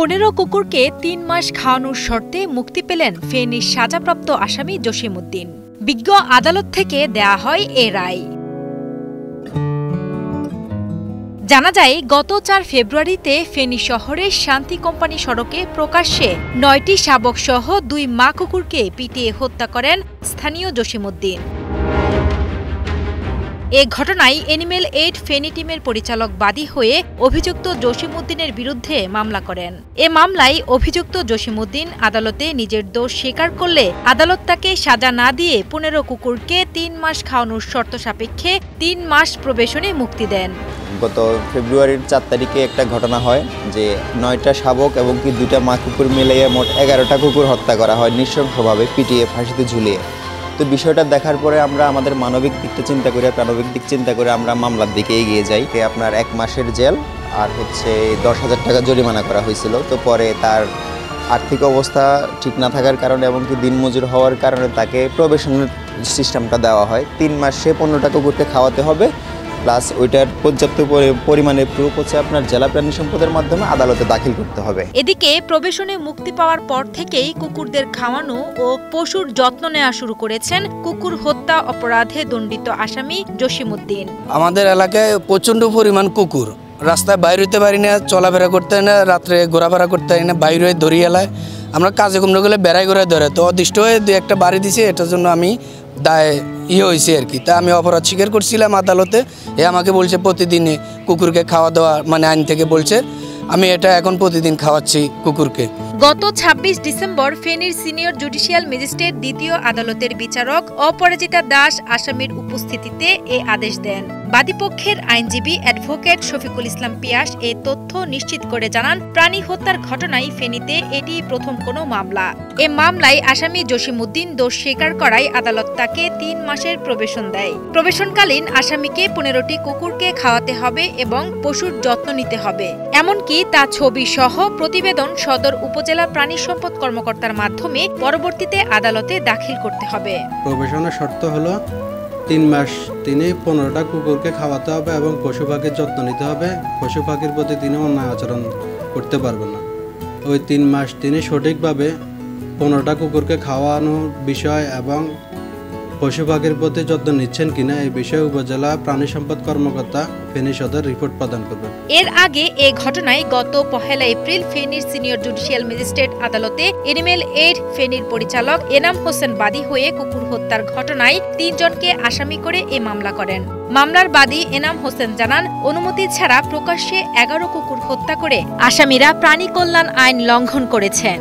15 কুকুরকে 3 মাস খাওয়ানোর শর্তে মুক্তি পেলেন ফেনীর সাজাপ্রাপ্ত আসামি জসিমউদ্দিন। বিজ্ঞ আদালত থেকে দেয়া হয় এ রায়। জানা যায়, গত 4 ফেব্রুয়ারিতে ফেনী শহরের শান্তি কোম্পানি সড়কে প্রকাশ্যে 9টি শাবক সহ 2 মা কুকুরকে পিটিয়ে হত্যা করেন স্থানীয় জসিমউদ্দিন। এ ঘটনায় এনিমেল এইড ফেনী টিমের পরিচালক বাদী হয়ে অভিযুক্ত জসিমউদ্দিনের বিরুদ্ধে মামলা করেন। এ মামলায় অভিযুক্ত জসিমউদ্দিন আদালতে নিজের দোষ স্বীকার করলে আদালত তাকে সাজা না দিয়ে 15 কুকুরকে 3 মাস খাওয়ানোর শর্ত সাপেক্ষে 3 মাস প্রবেশনে মুক্তি দেন। গত ফেব্রুয়ারির 4 তারিখে একটা ঘটনা হয় যে 9টা শাবক এবং 2টা মা কুকুর মিলিয়ে মোট 11টা কুকুর হত্যা করা হয় নৃশংসভাবে পিটিয়ে ফাঁসিতে ঝুলিয়ে। তো বিষয়টা দেখার পরে আমরা আমাদের মানবিক দিকটা চিন্তা করে প্রাণবিক দিক চিন্তা করে আমরা মামলার দিকে এগিয়ে যাই। আপনার 1 মাসের জেল আর 10,000 টাকা জরিমানা করা হয়েছিল। তো পরে তার আর্থিক অবস্থা ঠিক না থাকার কারণে এবং দিনমজুর হওয়ার কারণে তাকে প্রবেশনের সিস্টেমটা দেওয়া হয়। 3 মাসে 15টা কুকুরকে খাওয়াতে হবে, প্লাস ওইটার পর্যাপ্ত পরিমাণে প্রুফ আপনার জেলা প্রাণী সম্পদের মাধ্যমে আদালতে দাখিল করতে হবে। এদিকে প্রবেশনে মুক্তি পাওয়ার পর থেকেই কুকুরদের খাওয়ানো ও পশুর যত্ন নেওয়া শুরু করেছেন কুকুর হত্যা অপরাধে দণ্ডিত আসামি জসিমউদ্দিন। আমাদের এলাকায় প্রচণ্ড পরিমাণ কুকুর, রাস্তায় বাইরে হইতে পারি না, চলাফেরা করতে হয় না, রাত্রে ঘোরাফেরা করতে হয় না, বাইরে হয়ে ধরিয়ে এলায় আমরা কাজে কুমড়ো গেলে বেড়াই করে ধরে। তো অদৃষ্ট হয়ে 2-1টা বাড়ি দিছে, এটার জন্য আমি দায় হয়েছে আর কি। তা আমি অপরাধ স্বীকার করছিলাম আদালতে। আমাকে বলছে প্রতিদিন কুকুরকে খাওয়া দাওয়া, মানে আইন থেকে বলছে, আমি এটা এখন প্রতিদিন খাওয়াচ্ছি কুকুরকে। গত 26 ডিসেম্বর ফেনীর সিনিয়র জুডিশিয়াল ম্যাজিস্ট্রেট দ্বিতীয় আদালতের বিচারক অপরাজিতা দাস আসামির উপস্থিতিতে এ আদেশ দেন। বাদীপক্ষের আইনজীবী অ্যাডভোকেট শফিকুল ইসলাম পিয়াস এ তথ্য নিশ্চিত করে জানান, প্রাণী হত্যার ঘটনায় ফেনীতে এটি প্রথম কোনো মামলা। এ মামলায় আসামি জসিমউদ্দিন দোষ স্বীকার করায় আদালত তাকে 3 মাসের প্রবেশন দেয়। প্রবেশনকালীন আসামিকে 15টি কুকুরকে খাওয়াতে হবে এবং পশুর যত্ন নিতে হবে। এমনকি তা ছবি সহ প্রতিবেদন সদর উপজেলা প্রাণী সম্পদ কর্মকর্তার মাধ্যমে পরবর্তীতে আদালতে দাখিল করতে হবে। প্রবেশনের শর্ত হলো 3 মাস তিনি 15টা কুকুরকে খাওয়াতে হবে এবং পশু পাখির যত্ন নিতে হবে। পশু পাখির প্রতি তিনি অন্যায় আচরণ করতে পারবেন না। ওই 3 মাস তিনি সঠিকভাবে 15টা কুকুরকে খাওয়ানোর বিষয় এবং পশু পাখির প্রতি যত্ন নিচ্ছেন কিনা এই বিষয়ে উপজেলা প্রাণী সম্পদ কর্মকর্তা ফেনী সদর রিপোর্ট প্রদান করবেন। এর আগে এ ঘটনায় গত 1 এপ্রিল ফেনীর সিনিয়র জুডিশিয়াল ম্যাজিস্ট্রেট আদালতে এনিমেল এইড ফেনীর পরিচালক এনাম হোসেন বাদী হয়ে কুকুর হত্যার ঘটনায় 3 জনকে আসামি করে এ মামলা করেন। মামলার বাদী এনাম হোসেন জানান, অনুমতি ছাড়া প্রকাশ্যে 11 কুকুর হত্যা করে আসামিরা প্রাণী কল্যাণ আইন লঙ্ঘন করেছেন।